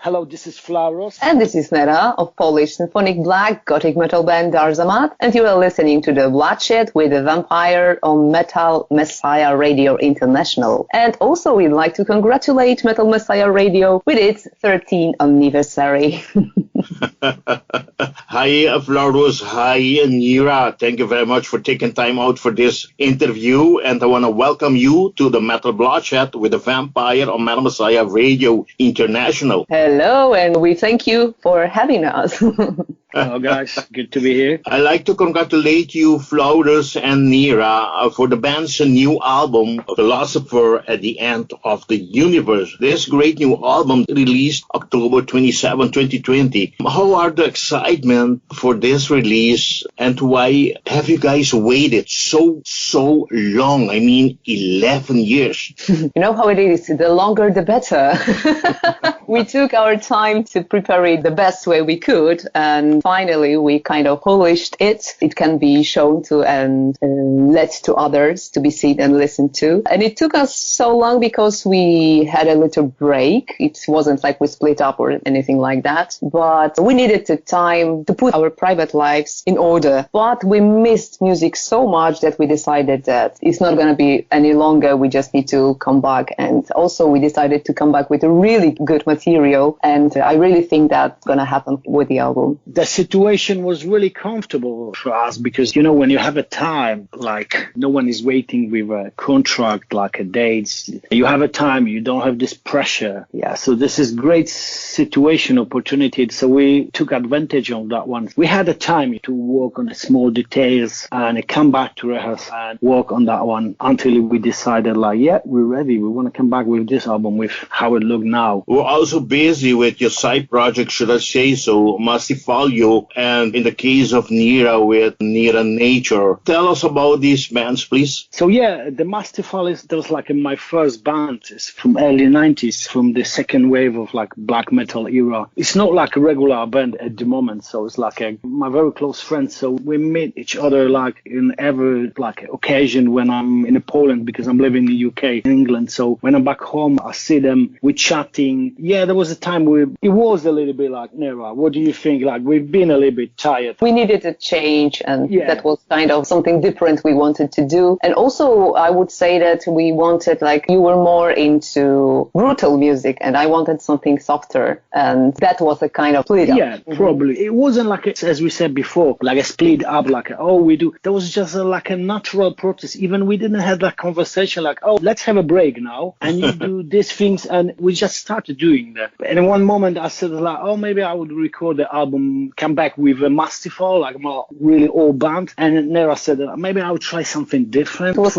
Hello, this is Flauros. And this is Nera of Polish symphonic black gothic metal band Darzamat. And you are listening to The Bloodshed with the Vampire on Metal Messiah Radio International. And also we'd like to congratulate Metal Messiah Radio with its 13th anniversary. Hi, Flauros. Hi, Nera. Thank you very much for taking time out for this interview. And I want to welcome you to the Metal Bloodshed with the Vampire on Metal Messiah Radio International. Hello, and we thank you for having us. Hello, guys. Good to be here. I'd like to congratulate you, Flauros and Nera, for the band's new album, Philosopher at the End of the Universe. This great new album released October 27, 2020. How are the excitement for this release, and why have you guys waited so long? I mean, 11 years. You know how it is. The longer, the better. We took our time to prepare it the best way we could, and finally we kind of polished it. It can be shown to and let to others to be seen and listened to. And it took us so long because we had a little break. It wasn't like we split up or anything like that, but we needed the time to put our private lives in order. But we missed music so much that we decided that it's not going to be any longer. We just need to come back. And also we decided to come back with a really good material. And I really think that's going to happen with the album. The situation was really comfortable for us because, you know, when you have a time, like no one is waiting with a contract, like a dates, you have a time, you don't have this pressure. Yeah, so this is great situation, opportunity. So we took advantage of that one. We had a time to work on the small details and come back to rehearse and work on that one until we decided like, yeah, we're ready. We want to come back with this album with how it look now. We're also busy with your side project, should I say so, Mastifolio, and in the case of Nera with Nera Nature. Tell us about these bands, please. So yeah, the Mastifolio that was like my first band. It's from early 90s, from the second wave of like black metal era. It's not like a regular band at the moment, so it's like my very close friends. So we meet each other like in every like occasion when I'm in Poland because I'm living in the UK, in England. So when I'm back home, I see them, we're chatting. Yeah, there was a time where it was a little bit like, Nera, what do you think? Like we've been a little bit tired. We needed a change, and that was kind of something different we wanted to do. And also I would say that we wanted, like, you were more into brutal music and I wanted something softer, and that was a kind of split up. Yeah, probably. It wasn't like, as we said before, like a split up, like, oh, we do. There was just like a natural process. Even we didn't have that conversation like, oh, let's have a break now and you do these things, and we just started doing that. And in one moment I said like, oh, maybe I would record the album, come back with a Mastifal, like more really old band. And Nera said maybe I would try something different. It was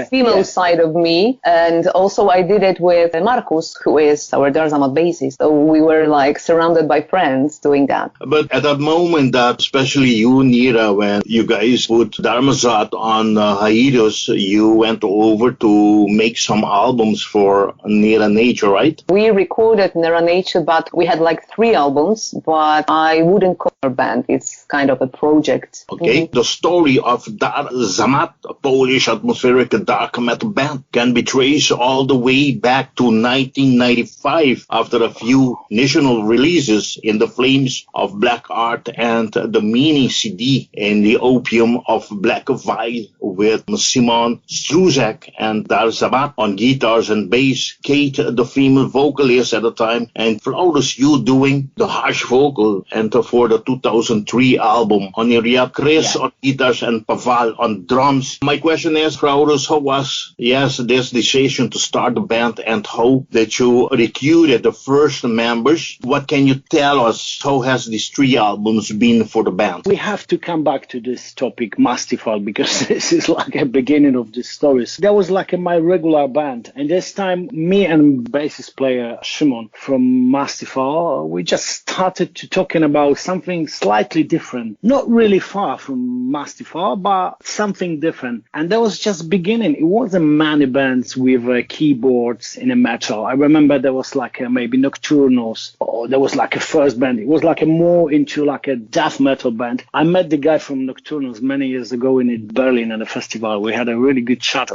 female side of me, and also I did it with Markus, who is our Darzamat bassist. So we were like surrounded by friends doing that. But at that moment, that especially you, Nera, when you guys put Darzamat on hiatus, you went over to make some albums for Nera Nature, right? We recorded Nera Nature, but we had like 3 albums, but I wouldn't call it a band. It's kind of a project. Okay. The story of Darzamat, a Polish atmospheric dark metal band, can be traced all the way back to 1995 after a few national releases in the Flames of Black Art and the Meaning CD in the Opium of Black Veil with Simon Struzak and Darzamat on guitars and bass, Kate, the female vocalist at the time, and Flauros, you doing the harsh vocal, and for the 2003 album, Oniriad, Chris on guitars and Paval on drums. My question is, Flauros, how was this decision to start the band, and how did you recruited the first members? What can you tell us? How has these 3 albums been for the band? We have to come back to this topic, Mastifal, because this is like a beginning of the stories. That was like my regular band, and this time me and bassist player Szymon from Mastifal, we just started to talking about something something slightly different. Not really far from Musty Far, but something different. And that was just beginning. It wasn't many bands with keyboards in a metal. I remember there was like maybe Nocturnals, or there was like a first band. It was like a more into like a death metal band. I met the guy from Nocturnals many years ago in Berlin at a festival. We had a really good chat.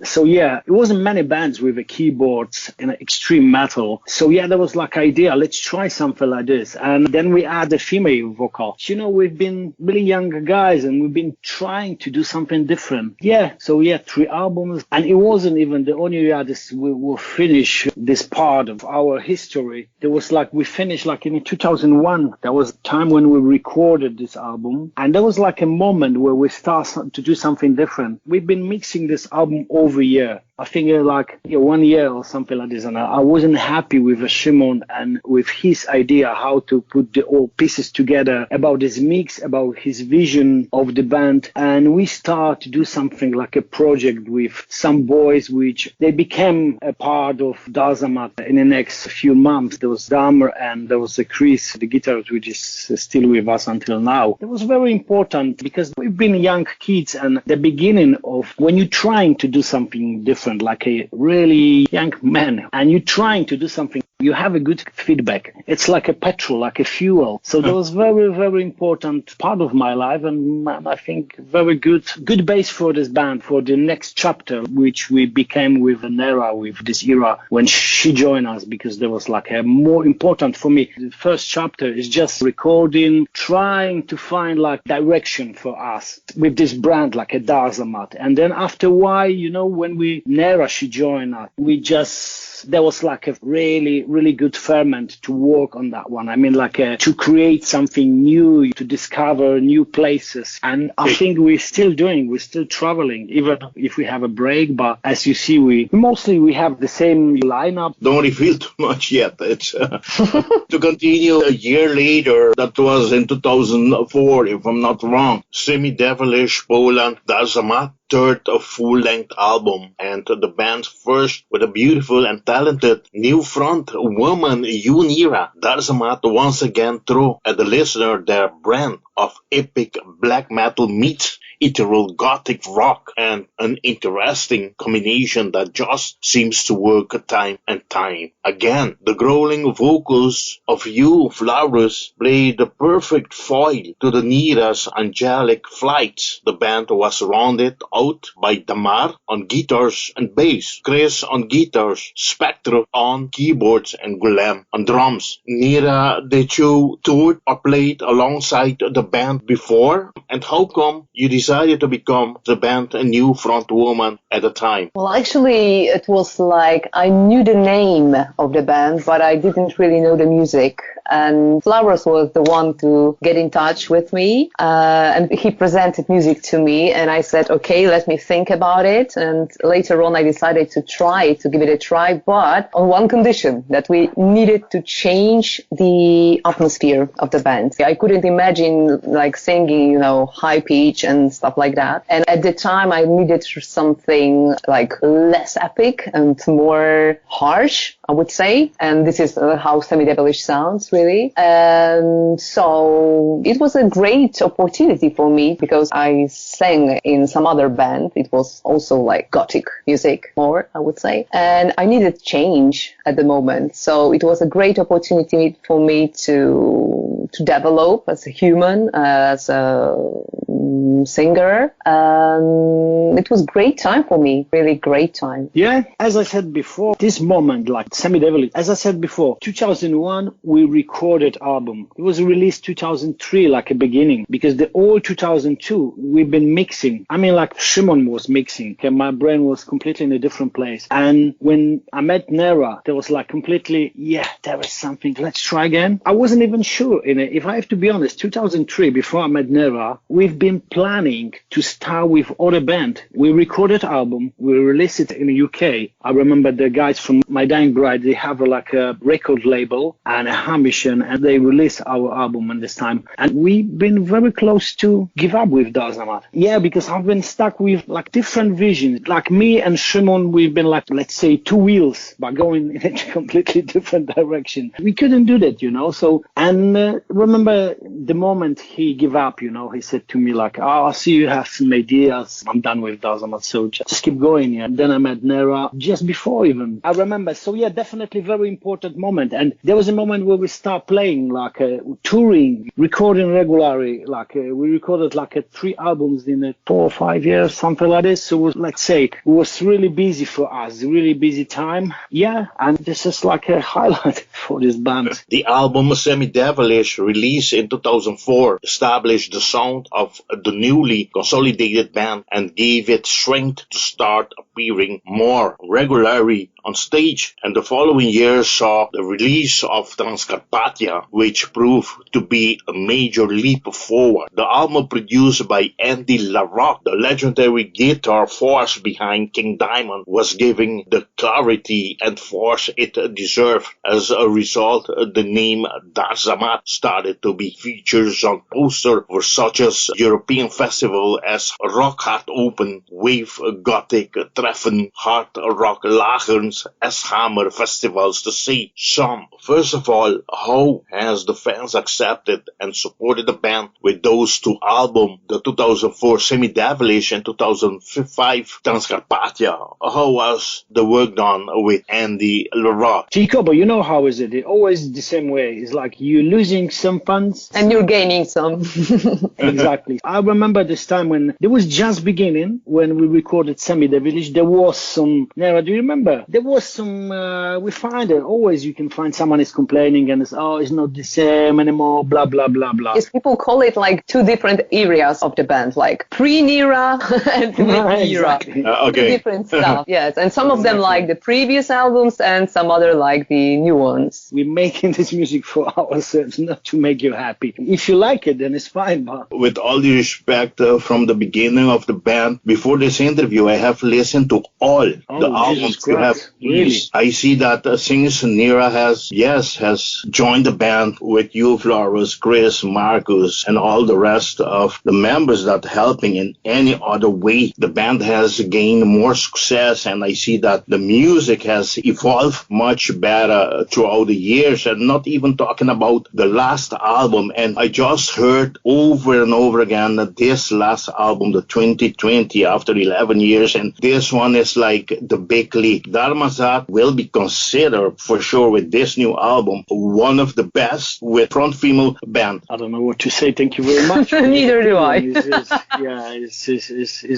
So yeah, it wasn't many bands with keyboards in extreme metal. So yeah, there was like idea, let's try something like this. And then we add a female vocal. You know, we've been really younger guys and we've been trying to do something different. Yeah, so yeah, 3 albums. And it wasn't even the Oniriad we will finish this part of our history. There was like, we finished like in 2001. That was the time when we recorded this album. And there was like a moment where we started to do something different. We've been mixing this album over a year. I think like 1 year or something like this. And I wasn't happy with Shimon and with his idea how to put the all pieces together about this mix, about his vision of the band. And we started to do something like a project with some boys, which they became a part of Darzamat in the next few months. There was Damer and there was Chris, the guitarist, which is still with us until now. It was very important because we've been young kids and the beginning of when you're trying to do something different, like a really young man, and you're trying to do something, you have a good feedback. It's like a petrol, like a fuel. So that was very, very important part of my life, and I think very good base for this band for the next chapter, which we became with Nera, with this era when she joined us, because there was like a more important for me. The first chapter is just recording, trying to find like direction for us with this brand like a Darzamat. And then after a while, you know, when Nera, she joined us, there was like a really good ferment to work on that one. I mean, like to create something new, to discover new places. And I think we're still traveling, even if we have a break. But as you see, we have the same lineup. Don't reveal too much yet. It's to continue a year later. That was in 2004, if I'm not wrong. SemiDevilish, Poland, Darzamat. Third full-length album, and the band's first with a beautiful and talented new front woman, Nera. Darzamat once again threw at the listener their brand of epic black metal meets ethereal gothic rock, and an interesting combination that just seems to work time and time again. The growling vocals of Flauros play the perfect foil to the Nera's angelic flights. The band was rounded out by Damar on guitars and bass, Chris on guitars, Spectre on keyboards, and Guillem on drums. Nera, did you toured or played alongside the band before? And how come you decided to become the band a new front woman at the time? Well, actually, it was like I knew the name of the band, but I didn't really know the music. And Flauros was the one to get in touch with me, and he presented music to me, and I said, okay, let me think about it. And later on, I decided to give it a try, but on one condition, that we needed to change the atmosphere of the band. I couldn't imagine like singing, high pitch and stuff like that. And at the time, I needed something like less epic and more harsh, I would say. And this is how SemiDevilish sounds, really. And so it was a great opportunity for me because I sang in some other band. It was also like gothic music more, I would say. And I needed change at the moment. So it was a great opportunity for me to develop as a human, as a singer. It was great time for me, really great time. Yeah, as I said before, this moment, like SemiDevilish, as I said before, 2001, we recorded album. It was released 2003, like a beginning, because the old 2002, we've been mixing. I mean, like Shimon was mixing, and my brain was completely in a different place. And when I met Nera, there was like completely, there is something, let's try again. I wasn't even sure in it. If I have to be honest, 2003, before I met Nera, we've been planning to start with other band. We recorded album, we released it in the UK. I remember the guys from My Dying Bride, they have like a record label and a Hamishan, and they released our album at this time. And we've been very close to give up with Darzamat. Yeah, because I've been stuck with like different visions. Like me and Shimon, we've been like, let's say 2 wheels, but going in a completely different direction. We couldn't do that, So, and remember the moment he gave up, he said to me like, "Oh, I see you have some ideas. I'm done with Darzamat, so just keep going." Yeah. Then I met Nera just before even. I remember. So yeah, definitely very important moment. And there was a moment where we start playing, like touring, recording regularly. Like we recorded like 3 albums in 4 or 5 years, something like this. So let's say it was really busy for us, really busy time. Yeah, and this is like a highlight for this band. The album SemiDevilish, released in 2004, established the sound of the newly consolidated band and gave it strength to start appearing more regularly on stage, and the following year saw the release of Transkarpatia, which proved to be a major leap forward. The album, produced by Andy LaRocque, the legendary guitar force behind King Diamond, was given the clarity and force it deserved. As a result, the name Darzamat started to be featured on posters for such as European festivals as Rock Hard Open, Wave Gothic, Treffen, Hard Rock Lagerns, S-Hammer festivals, to see some. First of all, how has the fans accepted and supported the band with those 2 albums, the 2004 SemiDevilish and 2005 Transkarpatia? How was the work done with Andy LaRocque? Jacobo, you know how is it? It's always the same way. It's like you're losing some fans. And you're gaining some. Exactly. I remember this time when it was just beginning, when we recorded SemiDevilish, there was some, Nera, do you remember? There was some, we find it, always you can find someone is complaining and it's, oh, it's not the same anymore, blah, blah, blah, blah. Yes, people call it like 2 different areas of the band, like pre-Nera and with-Nera. Exactly. Okay. 2 different stuff, yes. And some of them like the previous albums and some other like the new ones. We're making this music for ourselves, not to make you happy. If you like it, then it's fine. But with all due respect, from the beginning of the band, before this interview, I have listened to all the albums you have. Really? I see that since Nera has joined the band with you, Flauros, Chris, Markus, and all the rest of the members that helping in any other way, the band has gained more success, and I see that the music has evolved much better throughout the years, and not even talking about the last album. And I just heard over and over again that this last album, the 2020, after 11 years, and this one is like the big league. Darzamat will be considered for sure with this new album one of the best with front female band. I don't know what to say. Thank you very much. Neither do I. It's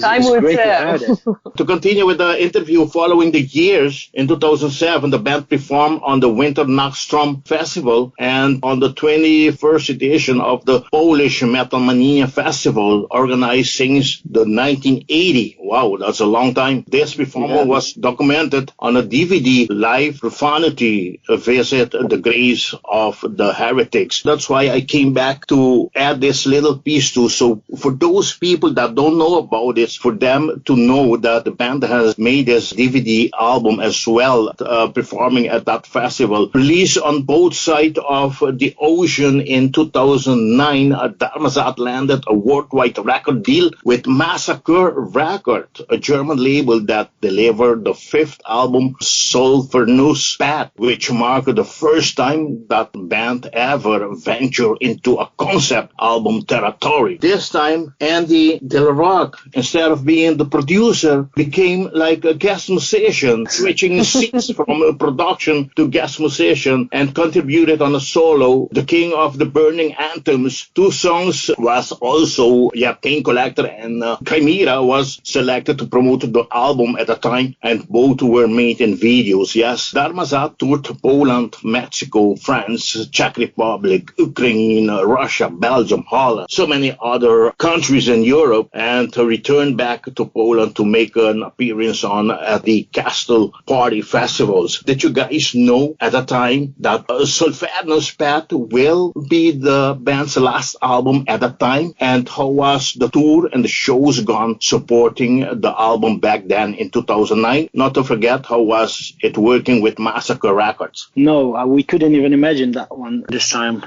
Time will great tell. to have it. To continue with the interview, following the years, in 2007, the band performed on the Winter Nachtstrom Festival and on the 21st edition of the Polish Metal Mania Festival, organized since the 1980. Wow, that's a long time. This performance was documented on a DVD, Live Profanity, Visit the Graves of the Heretics. That's why I came back to add this little piece too. So for those people that don't know about this, for them to know that the band has made this DVD album as well, performing at that festival. Released on both sides of the ocean in 2009, Darzamat landed a worldwide record deal with Massacre Records, a German label that delivered the 5th album, Solfernus Path, which marked the first time that the band ever ventured into a concept album territory. This time, Andy LaRocque, instead of being the producer, became like a guest musician, switching seats from production to guest musician, and contributed on a solo, The King of the Burning Anthems. 2 songs was also Pain Collector and Chimera was selected to promote the album at the time, and both were made in videos. Yes, Darzamat toured Poland, Mexico, France, Czech Republic, Ukraine, Russia, Belgium, Holland, so many other countries in Europe, and returned back to Poland to make an appearance at the Castle Party festivals. Did you guys know at the time that Solfernus Path will be the band's last album at the time? And how was the tour and the shows gone supporting the album back then in 2009? Not to forget, how was it working with Massacre Records? No, we couldn't even imagine that one this time.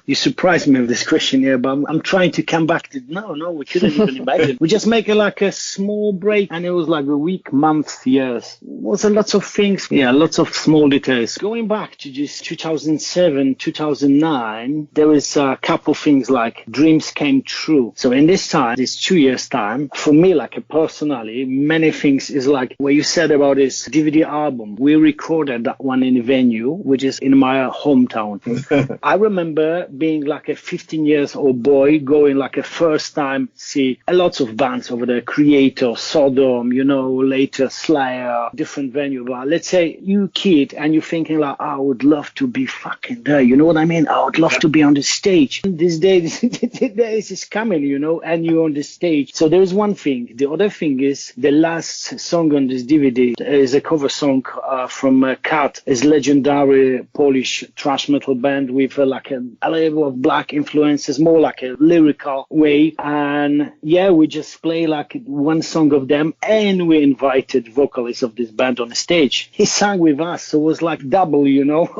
You surprised me with this question here, but I'm trying to come back to, no, we couldn't even imagine. We just make a small break, and it was like a week, month, years. It was a lot of things. Yeah, lots of small details. Going back to just 2007, 2009, there was a couple things like dreams came true. So in this time, this 2 years time, for me, personally, many things is like what you said about this DVD album. We recorded that one in a venue, which is in my hometown. I remember being like a 15 years old boy going a first time see a lots of bands over there, Creator, Sodom, later Slayer, different venue. But let's say you kid and you're thinking I would love to be fucking there. You know what I mean? I would love to be on the stage. This day is coming, and you're on the stage. So there's one thing. The other thing is the last song on this DVD is a cover song from Cat, is legendary Polish thrash metal band with a level of black influences, more like a lyrical way. And yeah, we just play one song of them, and we invited vocalists of this band on the stage. He sang with us, so it was double,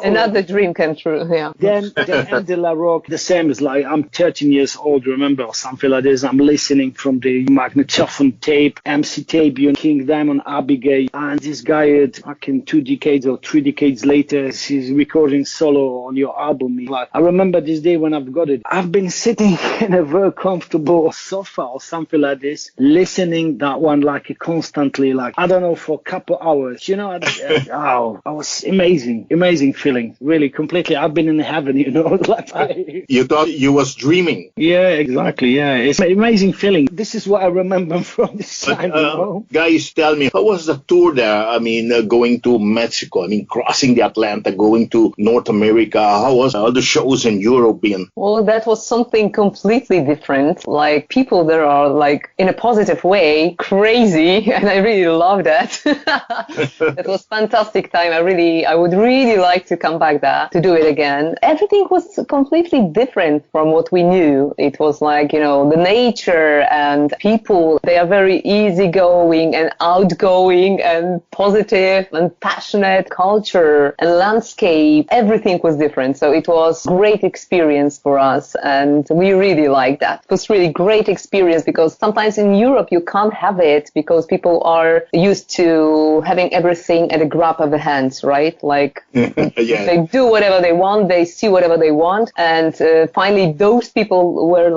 Another dream came true, yeah. Then Andy LaRocque, the same is I'm 13 years old, remember, or something like this. I'm listening from the magnetophone tape, MC tape, King Diamond, Abigail, and this guy, fucking 2 decades or 3 decades later, he's recording solo on your album. I remember this day when I've got it. I've been sitting in a very comfortable sofa or something like this, listening that one constantly, I don't know, for a couple hours. I was amazing feeling, really, completely. I've been in heaven, You thought you was dreaming. Yeah, exactly. Yeah, it's an amazing feeling. This is what I remember from this time. Guys, tell me, how was the tour there? I mean, going to Mexico, crossing the Atlantic, going to North America. How was all the shows in Europe been? Well, that was something completely different. People there are in a positive way, crazy, and I really love that. It was fantastic time. I would really like to come back there to do it again. Everything was completely different from what we knew. It was the nature and people, they are very easygoing and outgoing and positive and passionate. Culture and landscape, everything was different. So it was great experience for us, and we really liked that. It was really great experience because sometimes in Europe you can't have it because people are used to having everything at a grab of the hands, right? They do whatever they want, they see whatever they want, and finally those people were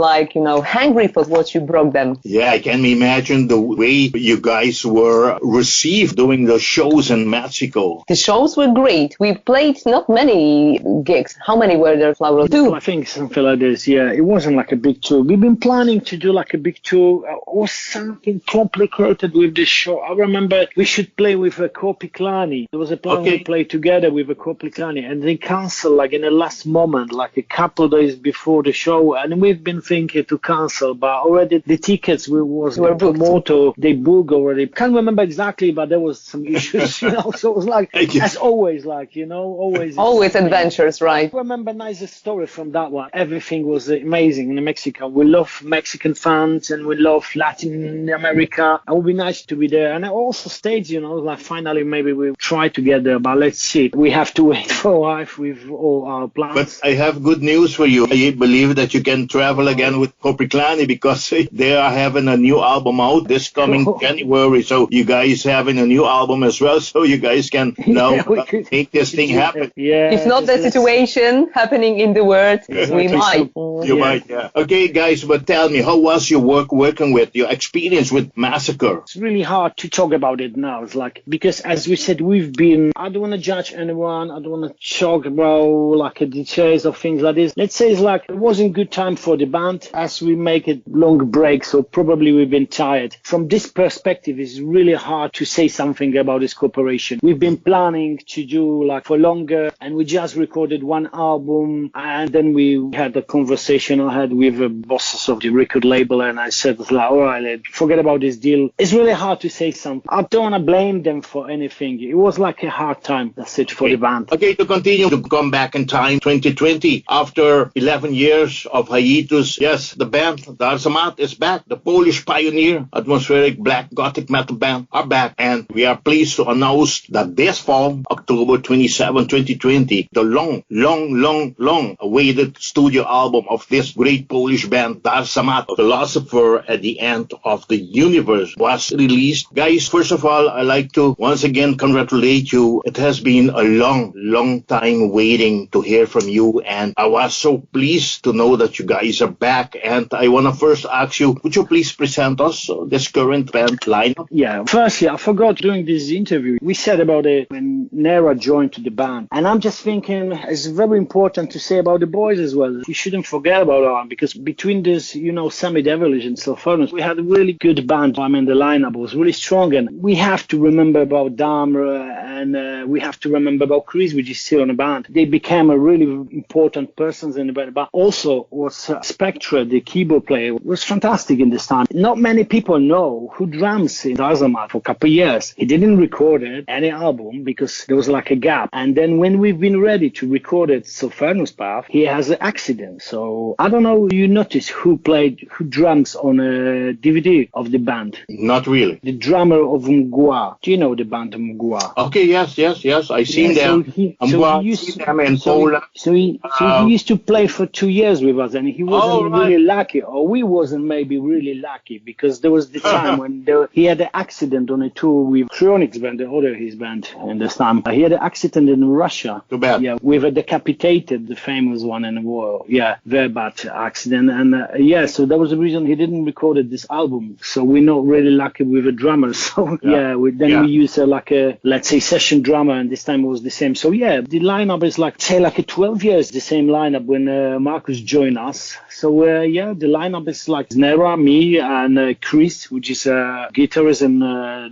hungry for what you brought them. Yeah, I can imagine the way you guys were received doing the shows in Mexico. The shows were great. We played not many gigs. How many were there, Flauros? 2. I think something like this, yeah. It wasn't a big tour. We've been planning to do a big tour. It was something complicated with this show. I remember we should play with a Kopiklani. There was a plan to play together with a Kopiklani, and they canceled in the last moment, a couple days before the show, and we've been thinking to cancel, but already the tickets were promoter, they booked already. Can't remember exactly, but there was some issues, so it was as always, always adventures, right? I remember nice story from that one. Everything was amazing in Mexico. We love Mexican fans and we love Latin America. It would be nice to be there. And I also stayed, finally maybe we'll try to get there, but let's see. We have to wait for a while with all our plans. But I have good news for you. I believe that you can travel again with Kopiklani because they are having a new album out this coming January. So you guys having a new album as well. So you guys can now make this thing happen. Yeah. If not the situation happening in the world, we might. You might, yeah. Okay, guys, but tell me, how was your working with your experience with Massacre? It's really hard to talk about it now. It's because as we said, I don't want to judge anyone. I don't want to talk about details of things like this. Let's say it wasn't good time for the band as we make a long break. So probably we've been tired. From this perspective, it's really hard to say something about this cooperation. We've been planning to do for longer, and we just recorded one album, and then we had a conversation I had with the bosses of the record label, and I said, all right, forget about this deal. It's really hard to say something. I don't want to blame them for anything. It was a hard time, that's it, for the band. Okay, to continue, to come back in time, 2020, after 11 years of hiatus, yes, the band, Darzamat, is back. The Polish pioneer, atmospheric black gothic metal band are back, and we are pleased pleased to announce that this fall, October 27, 2020, the long awaited studio album of this great Polish band, Darzamat, Philosopher at the End of the Universe, was released. Guys, first of all, I'd like to once again congratulate you. It has been a long time waiting to hear from you, and I was so pleased to know that you guys are back. And I want to first ask you, would you please present us this current band lineup? Yeah, firstly, I forgot during this interview, we said about it when Nera joined the band. And I'm just thinking it's very important to say about the boys as well. You shouldn't forget about them, because between this, SemiDevilish and Solfernus, we had a really good band. I mean, the lineup was really strong. And we have to remember about Damra, and we have to remember about Chris, which is still on the band. They became a really important persons in the band. But also was Spectra, the keyboard player, was fantastic in this time. Not many people know who drums in Darzamat for a couple of years. He didn't record any album because there was like a gap. And then when we've been ready to record it, Solfernus Path, he has an accident. So I don't know, you notice who drums on a DVD of the band? Not really. The drummer of Mgła. Do you know the band Mgła? Okay, yes. I've seen them. He used to play for 2 years with us, and he wasn't really lucky, or we wasn't maybe really lucky, because there was the time when he had an accident on a tour with Chronix band, the other his band in this time. He had an accident in Russia. Too bad. Yeah, with a decapitated, the famous one in the war. Yeah, very bad accident. And so that was the reason he didn't record this album. So we're not really lucky with a drummer. So we use let's say session drummer, and this time it was the same. So yeah, the lineup is like 12 years the same lineup when Markus joined us. So the lineup is like Nera, me, and Chris, which is a guitarist and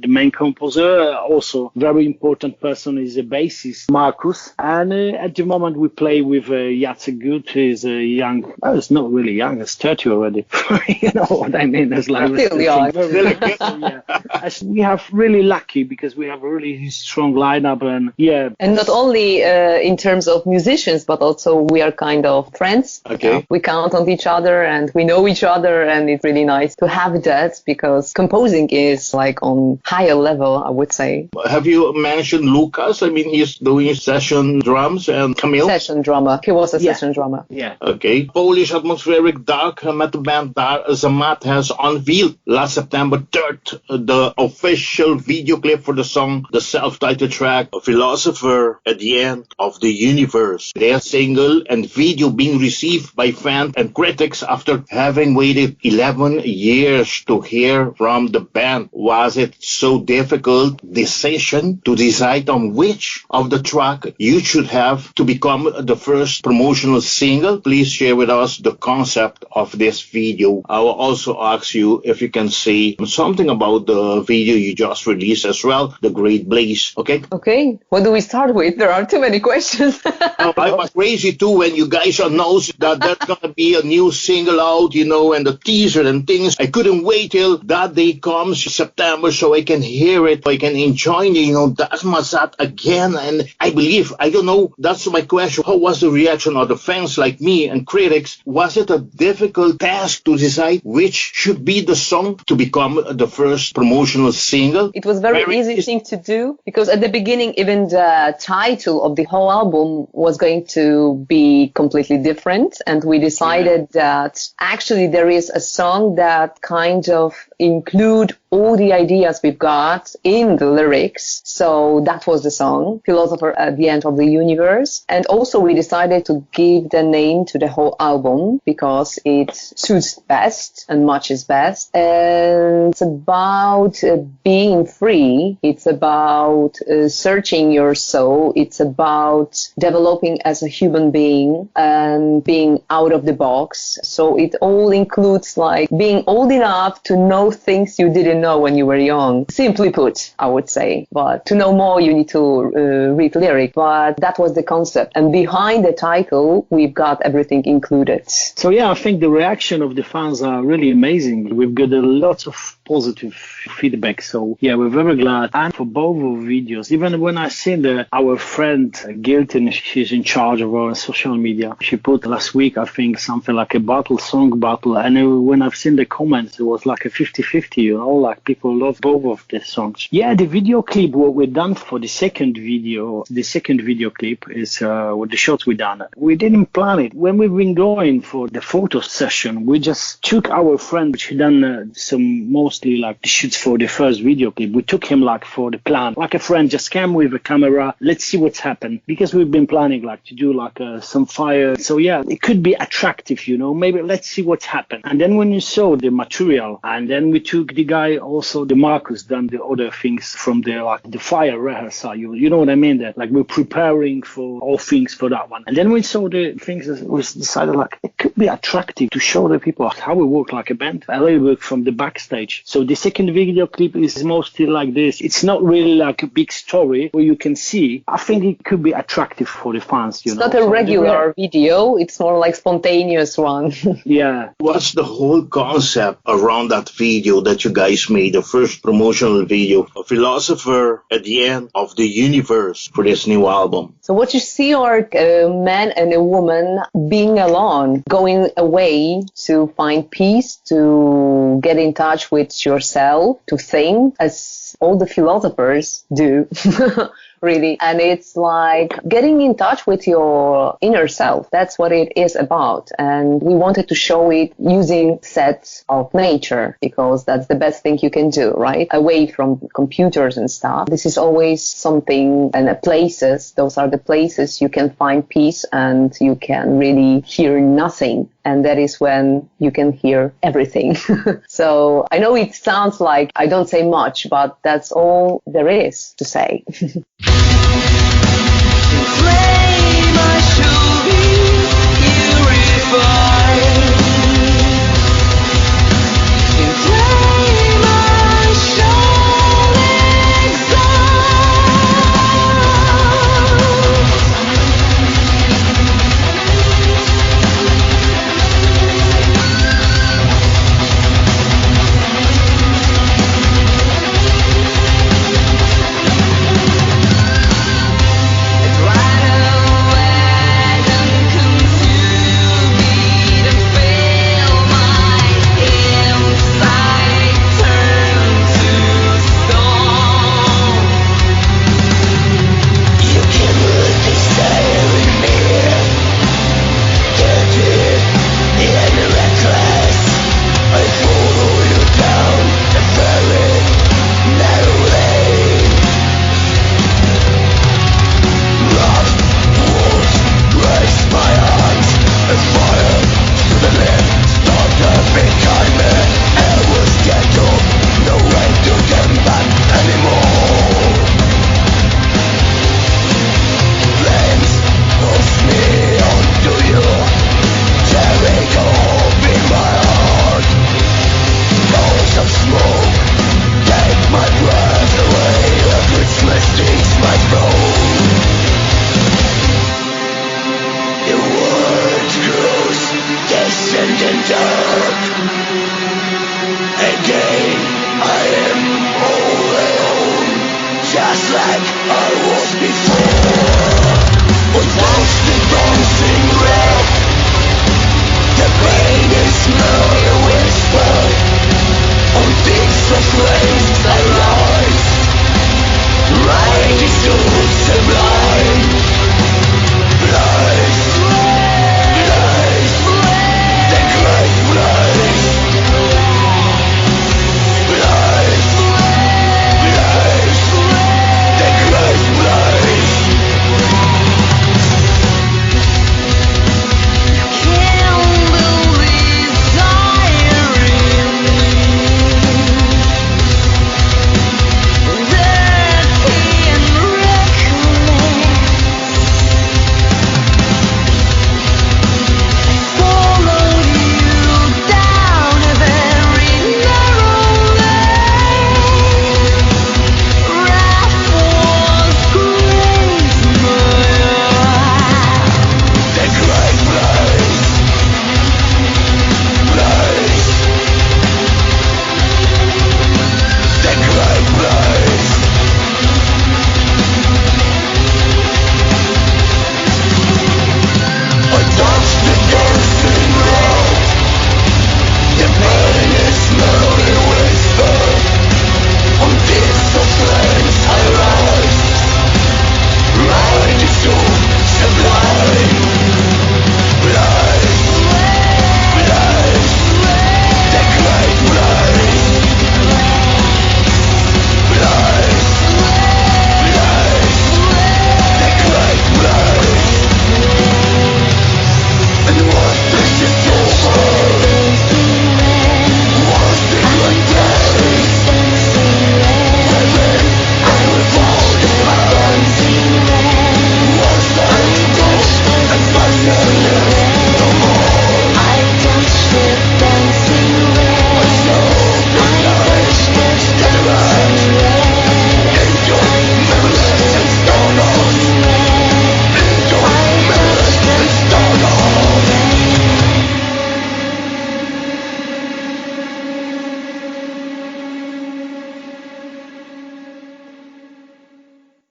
the main composer. Also, very important person is a bassist, Markus. And at the moment we play with Jacek Gut. He's a young, it's not really young, it's 30 already. You know what I mean? It's like still young. We have really lucky because we have a really strong lineup, and not only in terms of musicians, but also we are kind of friends. Okay. We count on each other and we know each other, and it's really nice to have that, because composing is like on higher level, I would say. Have you mentioned Łukasz? I mean, he's doing session drums, and Kamil? Session drummer. He was a session drummer. Yeah. Okay. Polish atmospheric dark metal band Darzamat has unveiled last September 3rd the official video clip for the song, the self-titled track, Philosopher at the End of the Universe. Their single and video being received by fans and critics after having waited 11 years to hear from the band. Was it so difficult decision to decide on which of the track you should have to become the first promotional single? Please share with us the concept of this video. I will also ask you if you can say something about the video you just released as well, The Great Blaze. Okay? Okay. What do we start with? There are too many questions. I was crazy too when you guys announced that there's going to be a new single out, and the teaser and things. I couldn't wait till that day comes, September, so I can hear it, I can enjoy it, Darzamat again. And I believe, I don't know, that's my question. How was the reaction of the fans like me and critics? Was it a difficult task to decide which should be the song to become the first promotional single? It was very easy thing to do, because at the beginning, even the title of the whole album was going to be completely different. And we decided that actually there is a song that kind of include all the ideas we've got in the lyrics. So that was the song, Philosopher at the End of the Universe. And also we decided to give the name to the whole album because it suits best and much is best. And it's about being free. It's about searching your soul. It's about developing as a human being and being out of the box. So it all includes like being old enough to know things you didn't know when you were young. Simply put, I would say. But to know more, you need to read lyric. But that was the concept. And behind the title, we've got everything included. So yeah, I think the reaction of the fans are really amazing. We've got a lot of positive feedback. So yeah, we're very glad. And for both of videos, even when I seen our friend Gilton, she's in charge of our social media. She put last week, I think, something like a song battle. And when I've seen the comments, it was like a 50-50, you know, like people love both of the songs. Yeah, the video clip, what we done for the second video clip is with the shots we done. We didn't plan it. When we've been going for the photo session, we just took our friend, which had done some mostly like the shoots for the first video clip. We took him like for the plan, like a friend just came with a camera. Let's see what's happened, because we've been planning like to do like some fire. So yeah, it could be attractive, you know, maybe let's see what's happened. And then when you saw the material, and then we took the guy also, the Markus, done the other things from the fire rehearsal, you know what I mean, that like we're preparing for all things for that one. And then we saw the things, we decided like it could be attractive to show the people how we work like a band, a little bit from the backstage. So the second video clip is mostly like this. It's not really like a big story where you can see. I think it could be attractive for the fans, you know. It's not a regular video, it's more like spontaneous one. Yeah. What's the whole concept around that video that you guys made, the first promotional video, a philosopher at the end of the universe for this new album? So what you see are a man and a woman being alone, going away to find peace, to get in touch with yourself, to think, as all the philosophers do. Really. And it's like getting in touch with your inner self. That's what it is about. And we wanted to show it using sets of nature, because that's the best thing you can do, right? Away from computers and stuff. This is always something, and places, those are the places you can find peace and you can really hear nothing. And that is when you can hear everything. So I know it sounds like I don't say much, but that's all there is to say.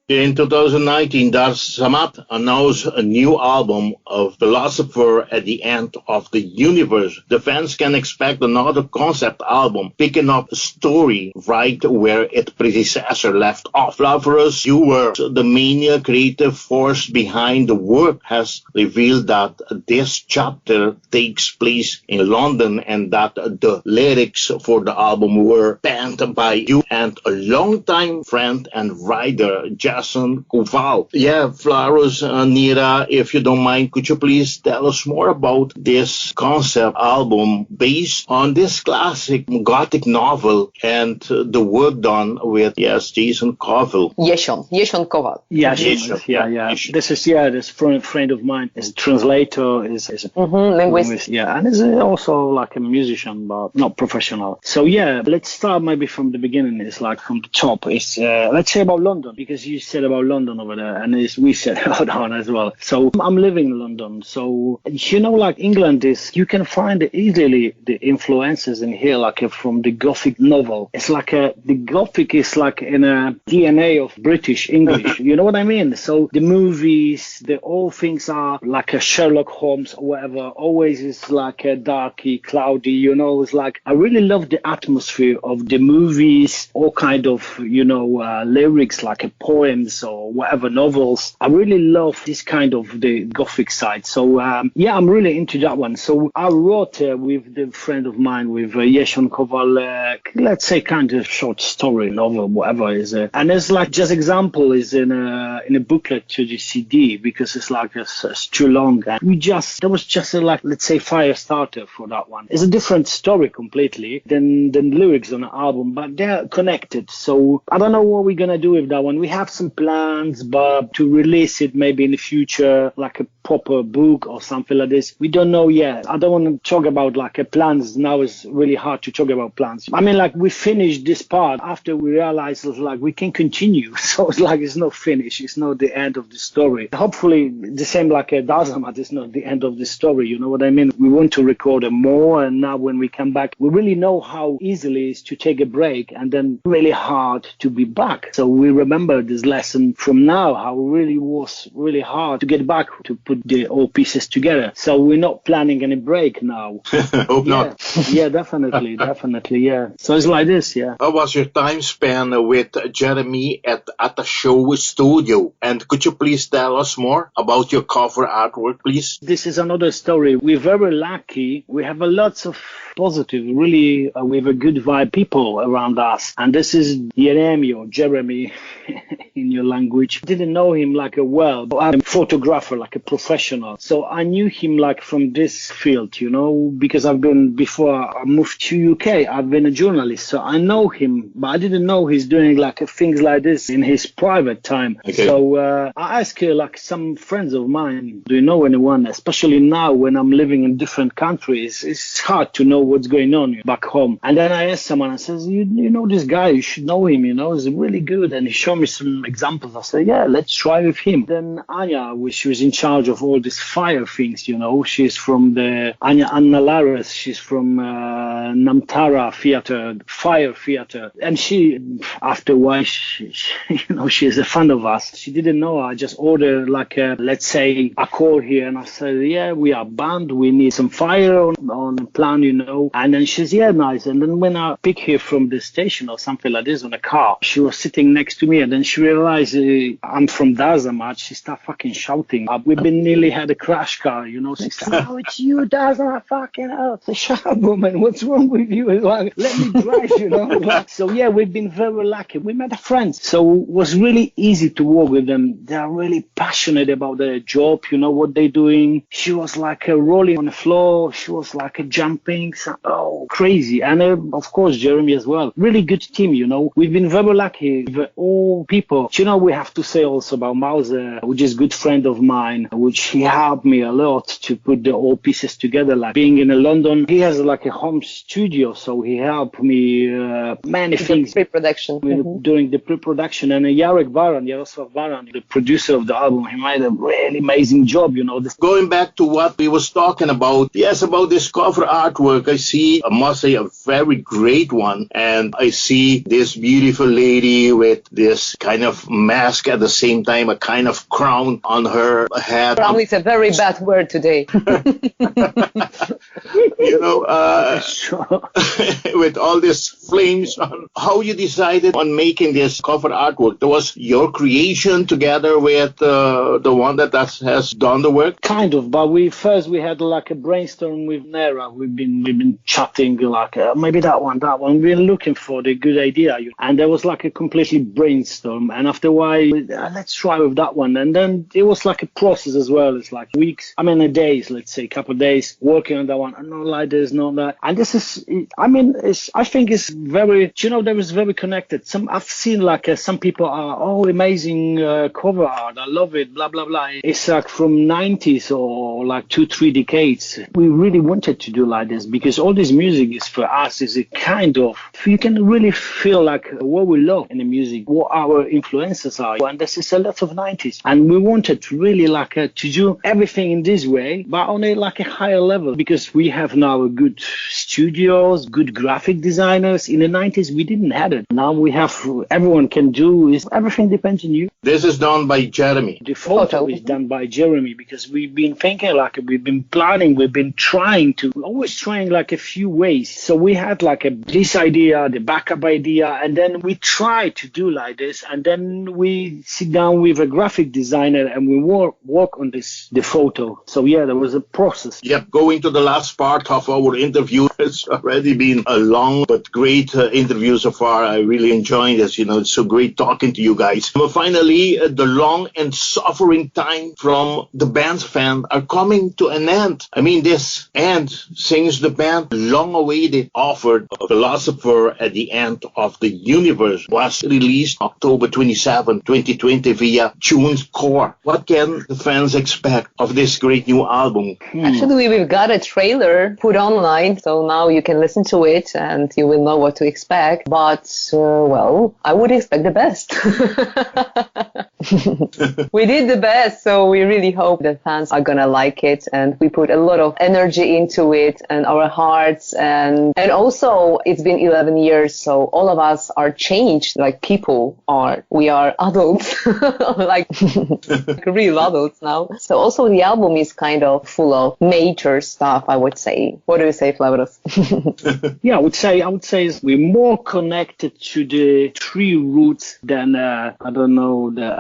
In 2019, Darzamat announced a new album of Philosopher at the End of the Universe. The fans can expect another concept album picking up a story right where its predecessor left off. Flauros, you were the main creative force behind the work, has revealed that this chapter takes place in London and that the lyrics for the album were penned by you and a longtime friend and writer, Jacek Gut. Yeah, Flauros, Nera, if you don't mind, could you please tell us more about this concept album based on this classic gothic novel and the work done with, Jason Koval. Yeshon Koval. Yeah. This is, this friend of mine is a translator, is a linguist. Yeah, and is also like a musician, but not professional. So let's start maybe from the beginning. It's like from the top. It's let's say about London, because you said about London over there, and we said about on as well. So I'm living in London. So like England is, you can find easily the influences in here, like from the Gothic novel. It's like the Gothic is like in a DNA of British English. You know what I mean? So the movies, all things are like a Sherlock Holmes or whatever. Always is like a darky, cloudy. It's like I really love the atmosphere of the movies, all kind of lyrics like poems or whatever, novels. I really love this kind of the Gothic side. So I'm really into that one. So I wrote with the friend of mine, with Yeshon Koval, let's say kind of short story novel, whatever is it. And it's like just example is in a booklet to the CD, because it's like it's too long. And there was just let's say fire starter for that one. It's a different story completely than lyrics on the album, but they're connected. So I don't know what we're gonna do with that one. We have some plans, but to release it maybe in the future, like a proper book or something like this, we don't know yet. I don't want to talk about plans now. It's really hard to talk about plans. I mean, we finished this part after we realized we can continue. So it's not finished. It's not the end of the story. Hopefully the same like Darzamat is not the end of the story. You know what I mean? We want to record more, and now when we come back, we really know how easily it is to take a break and then really hard to be back. So we remember this lesson from now, how it really was really hard to get back to put the all pieces together. So we're not planning any break now. Hope not. Yeah, definitely, yeah. So it's like this, yeah. How was your time span with Jeremy at the show studio? And could you please tell us more about your cover artwork, please? This is another story. We're very lucky. We have a lots of positive, really, we have a good vibe people around us. And this is Jeremy or Jeremy in your language. I didn't know him well, but I'm a photographer, like a professional. So I knew him from this field, because before I moved to UK, I've been a journalist. So I know him, but I didn't know he's doing things like this in his private time. Okay. So I asked some friends of mine, do you know anyone, especially now when I'm living in different countries, it's hard to know what's going on back home. And then I asked someone, I says, you know this guy, you should know him, he's really good. And he showed me some examples. I said, yeah, let's try with him. Then Anya, she was in charge of all these fire things, she's from the Anna Lares, she's from Namtara Theatre, Fire Theatre. And she, after a while, she's a fan of us. She didn't know. I just ordered let's say a call here, and I said, yeah, we are band, we need some fire on the plan, And then she's, yeah, nice. And then when I pick her from the station or something like this on a car, she was sitting next to me, and then she realized I'm from Darzamat. She started fucking shouting. We've been nearly had a crash car, She said, oh, it's you, Darzamat, fucking hell. I said, shut up, woman, what's wrong with you? Let me drive, So yeah, we've been very lucky. We met friends. So it was really easy to work with them. They're really passionate about their job, what they're doing. She was rolling on the floor. She was jumping. Crazy. And of course, Jeremy as well. Really good team, We've been very lucky with all people. We have to say also about Mauser, which is a good friend of mine, which he helped me a lot to put the all pieces together. Being in London, he has a home studio, so he helped me many things. Pre-production. During the pre-production. And Yaroslav Baran, the producer of the album, he made a really amazing job, Going back to what we was talking about, yes, about this cover artwork, I see, I must say, a very great one. And I see this beautiful lady with this kind of mask at the same time, a kind of crown on her head. Crown is a very bad word today. With all these flames on. How you decided on making this cover artwork? That was your creation together with the one that has done the work? Kind of, but we had like a brainstorm with Nera. We've been chatting like maybe that one. We've been looking for the good idea, and there was like a completely brainstorm. And after a while, let's try with that one. And then it was like a process as well. It's like weeks, days, let's say, couple of days working on that one. Not like this, not that. And this is, I think it's very, there is very connected. I've seen like some people are, amazing cover art. I love it, blah, blah, blah. It's like from 90s or like 2-3 decades. We really wanted to do like this because all this music is for us is a kind of, you can really feel like what we love in the music, what our influences are. And this is a lot of 90s. And we wanted to really like to do everything in this way, but on a like a higher level because we have now good studios, good graphic designers. In the 90s, we didn't have it. Now we have, everyone can do, everything depends on you. This is done by Jeremy. The photo is done by Jeremy because we've been thinking like, we've been planning, we've been always trying like a few ways. So we had like this idea, the backup idea, and then we try to do like this, and then we sit down with a graphic designer and we work on the photo. So yeah, there was a process. Yep, going to the last part of our interview. It's already been a long but great interview so far. I really enjoyed this. It's so great talking to you guys. But finally, the long and suffering time from the band's fan are coming to an end. This end since the band long-awaited offered Philosopher at the End of the Universe was released October 27, 2020 via TuneCore. What can the fans expect of this great new album? Actually, we've got a trailer put online, so now you can listen to it and you will know what to expect. But, I would expect the best. We did the best, so we really hope the fans are gonna like it, and we put a lot of energy into it and our hearts, and also it's been 11 years, so all of us are changed, like people are. We are adults, like real adults now. So also the album is kind of full of major stuff, I would say. What do you say, Flauros? Yeah, I would say we're more connected to the tree roots than the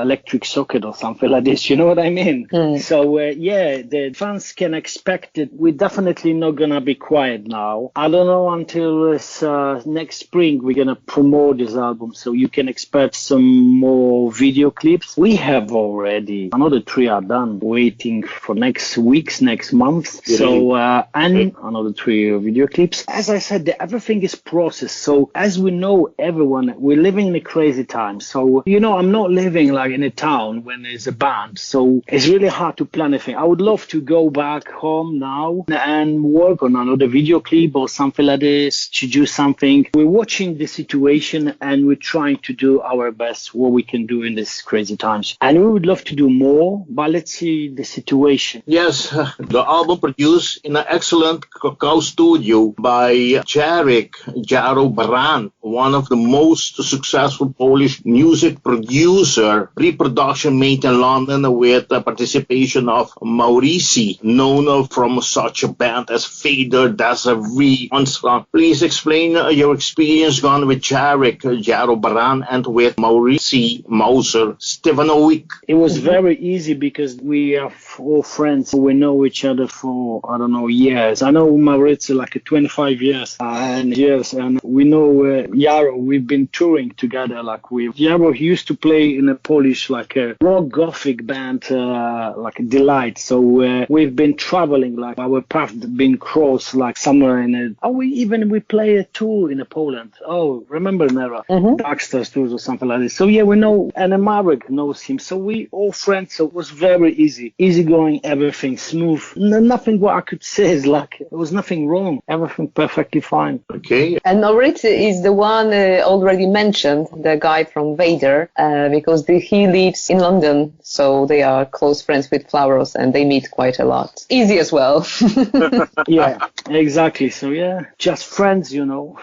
electric socket or something like this. You know what I mean? So the fans can expect it. We're definitely not gonna be quiet now. I don't know until next spring we're gonna promote this album, so you can expect some more video clips. We have already another 3 are done, waiting for next month. So and another 3 video clips. As I said, everything is processed. So as we know, everyone, we're living in a crazy time. So I'm not living like in a town when there's a band, so it's really hard to plan anything. I would love to go back home now and work on another video clip or something like this, to do something. We're watching the situation and we're trying to do our best what we can do in these crazy times, and we would love to do more, but let's see the situation. Yes, the album produced in an excellent Cacao studio by Jacek Gut, one of the most successful Polish music producer. Pre-production made in London with the participation of Maurici, known from such a band as Fader, Darzamat. Please explain your experience gone with Jacek Gut and with Maurici Mauser Stevanovic. It was very easy because we are all friends. We know each other for, years. I know Maurici like 25 years. And we know Jaro. We've been touring together. Like with Jaro, he used to play in a Polish like a rock gothic band, like a Delight. So we've been traveling, like our path been crossed, like somewhere in we play a tour in Poland. Oh, remember Nera? Baxter's tours or something like this. So yeah, we know, and Marek knows him. So we all friends. So it was very easy going, everything smooth. Nothing what I could say is like, there was nothing wrong. everything perfectly fine. Okay. And Norit is the one already mentioned, the guy from Vader, because he lives in London, so they are close friends with Flauros and they meet quite a lot. Easy as well. Yeah, exactly. So yeah, just friends, you know.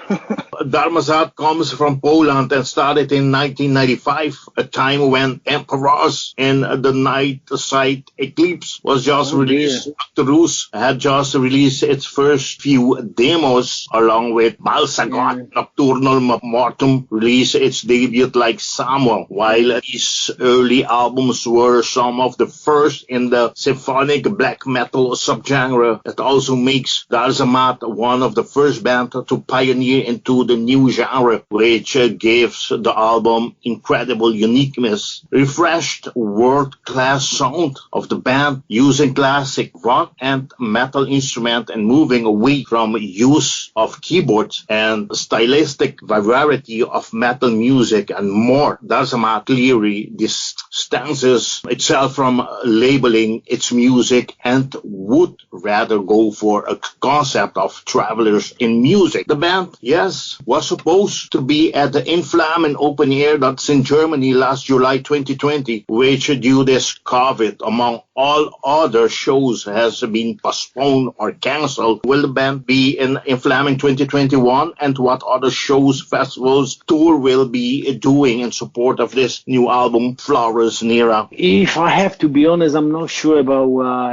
Darzamat comes from Poland and started in 1995, a time when Emperors in the Night Side Eclipse was just released. The Rus had just released its first few demos, along with Balsagot. Nocturnal Mortem released its debut like Samuel, while these early albums were some of the first in the symphonic black metal subgenre. That also makes Darzamat one of the first bands to pioneer into the new genre, which gives the album incredible uniqueness, refreshed world-class sound of the band, using classic rock and metal instrument and moving away from use of keyboards and stylistic variety of metal music and more. Darzamat clearly distances itself from labeling its music and would rather go for a concept of travelers in music. The band, yes, was supposed to be at the Inflam and Open Air that's in Germany last July 2020, which due this COVID, among all other shows, has been postponed or cancelled. Will the band be in Inflam in 2021, and what other shows, festivals, tour will be doing in support of this new album, Flauros, Nera? If I have to be honest, I'm not sure about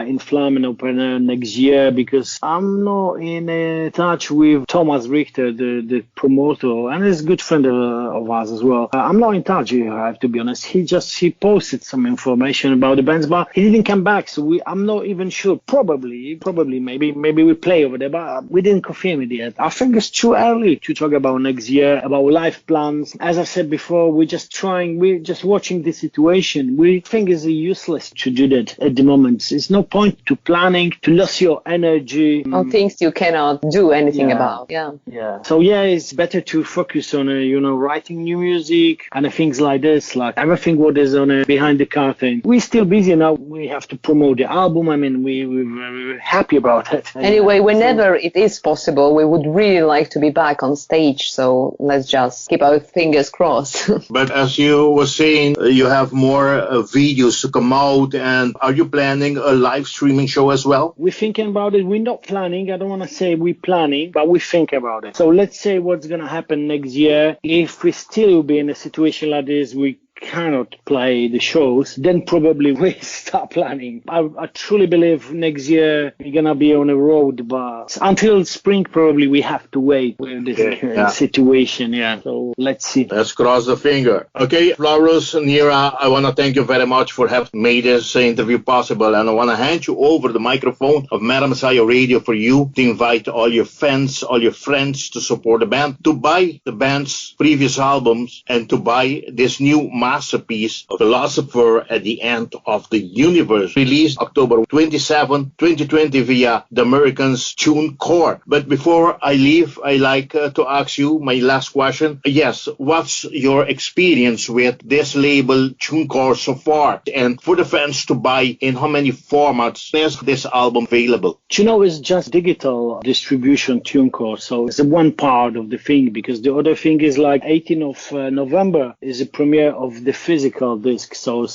Inflam and Open Air next year, because I'm not in touch with Thomas Richter, the promoter, and he's a good friend of ours as well. I'm not in touch, I have to be honest. He posted some information about the bands, but he didn't come back, so I'm not even sure. Probably, maybe we play over there, but we didn't confirm it yet. I think it's too early to talk about next year, about life plans. As I said before, we're just watching the situation. We think it's useless to do that at the moment. There's no point to planning, to lose your energy. On things you cannot do anything about. Yeah. So it's better to focus on, writing new music and things like this, like everything what is on behind the curtain. We're still busy now. We have to promote the album. I mean, we're happy about it. Anyway, whenever it is possible, we would really like to be back on stage. So let's just keep our fingers crossed. But as you were saying, you have more videos to come out. And are you planning a live streaming show as well? We're thinking about it. We're not planning. I don't want to say we're planning, but we think about it. So let's say what's going to happen next year. If we still be in a situation like this, we cannot play the shows, then probably we start planning. I truly believe next year we're gonna be on the road, but until spring probably we have to wait with this situation. So let's see. Let's cross the finger. Okay, Flauros, Nera, I want to thank you very much for having made this interview possible, and I want to hand you over the microphone of Madam Messiah Radio for you to invite all your fans, all your friends to support the band, to buy the band's previous albums, and to buy this new masterpiece of Philosopher at the End of the Universe, released October 27, 2020 via the Americans TuneCore. But before I leave, I like to ask you my last question. Yes, what's your experience with this label TuneCore so far? And for the fans to buy, in how many formats is this album available? It's just digital distribution TuneCore, so it's one part of the thing, because the other thing is like 18th of November is the premiere of the physical disc. So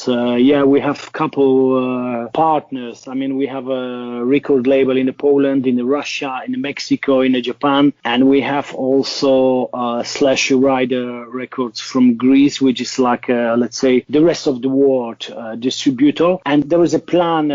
we have a couple partners. I mean, we have a record label in Poland, in Russia, in Mexico, in Japan, and we have also Slash Rider Records from Greece, which is like let's say the rest of the world distributor. And there is a plan.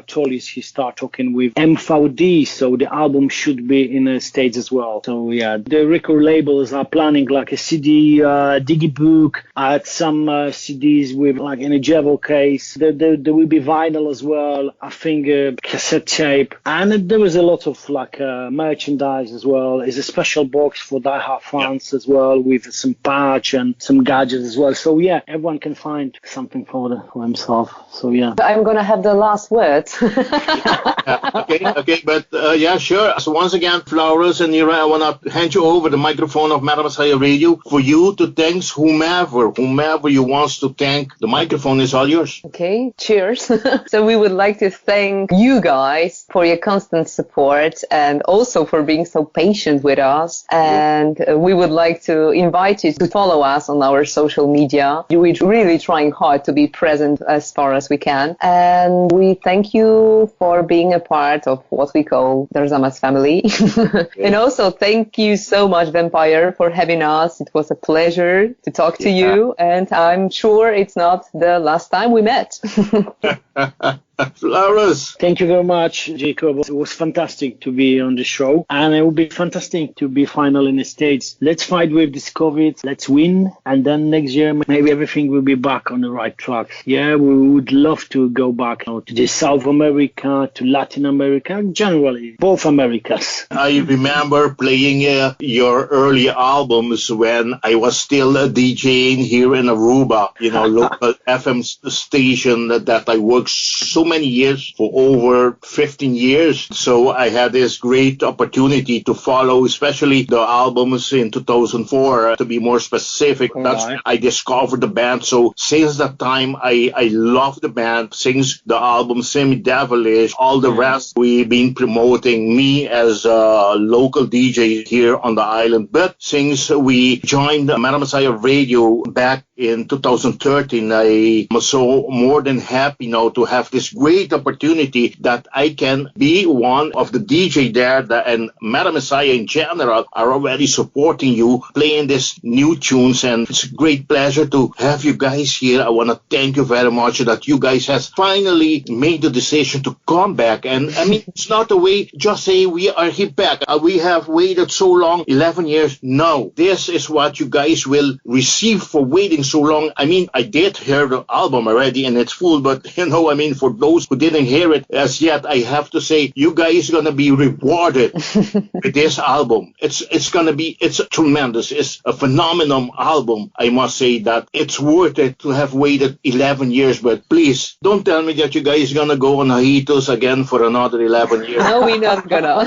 Tolis, he start talking with MVD, so the album should be in the States as well. So the record labels are planning like a CD digibook, some CDs with like in a Jewel case. There will be vinyl as well. I think cassette tape, and there was a lot of like merchandise as well. It's a special box for Die Hard fans as well, with some patch and some gadgets as well. So everyone can find something for himself. So I'm gonna have the last word. Okay, but sure. So once again, Flauros and Nera, I want to hand you over the microphone of Madam Messiah Radio for you to thank whomever you you want to thank, the microphone is all yours. Okay, cheers. So we would like to thank you guys for your constant support and also for being so patient with us. And we would like to invite you to follow us on our social media. We're really trying hard to be present as far as we can. And we thank you for being a part of what we call Darzamat's family. And also thank you so much, Vampire, for having us. It was a pleasure to talk to you. And I'm sure it's not the last time we met. Flauros. Thank you very much, Jacob. It was fantastic to be on the show, and it will be fantastic to be final in the States. Let's fight with this COVID. Let's win, and then next year maybe everything will be back on the right track. Yeah, we would love to go back to the South America, to Latin America, generally both Americas. I remember playing your early albums when I was still DJing here in Aruba, local FM station that I worked so many years, for over 15 years. So I had this great opportunity to follow, especially the albums in 2004, to be more specific. That's when I discovered the band. So since that time, I love the band. Since the album SemiDevilish, all the rest, we've been promoting me as a local DJ here on the island. But since we joined Messiah Radio back in 2013, I am so more than happy now to have this great opportunity that I can be one of the DJ there, and Messiah in general are already supporting you, playing these new tunes, and it's a great pleasure to have you guys here. I want to thank you very much that you guys have finally made the decision to come back. And I mean, it's not a way just say we are here back. We have waited so long, 11 years. No, this is what you guys will receive for waiting so long. I mean, I did hear the album already and it's full, but for those who didn't hear it as yet, I have to say you guys are gonna be rewarded with this album. It's tremendous. It's a phenomenal album. I must say that it's worth it to have waited 11 years. But please don't tell me that you guys are gonna go on hiatus again for another 11 years. No, we're not gonna.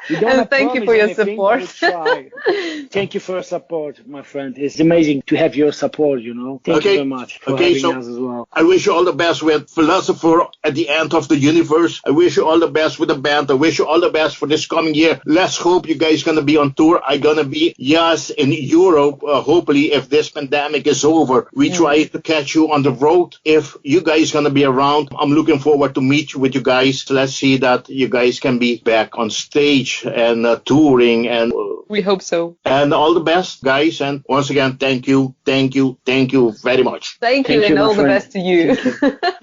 And thank you for your support. Thank you for your support, my friend. It's amazing to have your support. Thank you very much for having us as well. I wish you all the best with Philosopher at the End of the Universe. I wish you all the best with the band. I wish you all the best for this coming year. Let's hope you guys going to be on tour. I'm going to be, in Europe. Hopefully, if this pandemic is over, we try to catch you on the road. If you guys going to be around, I'm looking forward to meet with you guys. Let's see that you guys can be back on stage and touring. And we hope so. And all the best, guys. And once again, thank you very much. Thank you, and all the best to you.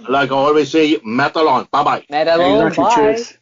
Like I always say, metal on. Bye-bye. Metal on. Bye. Cheers.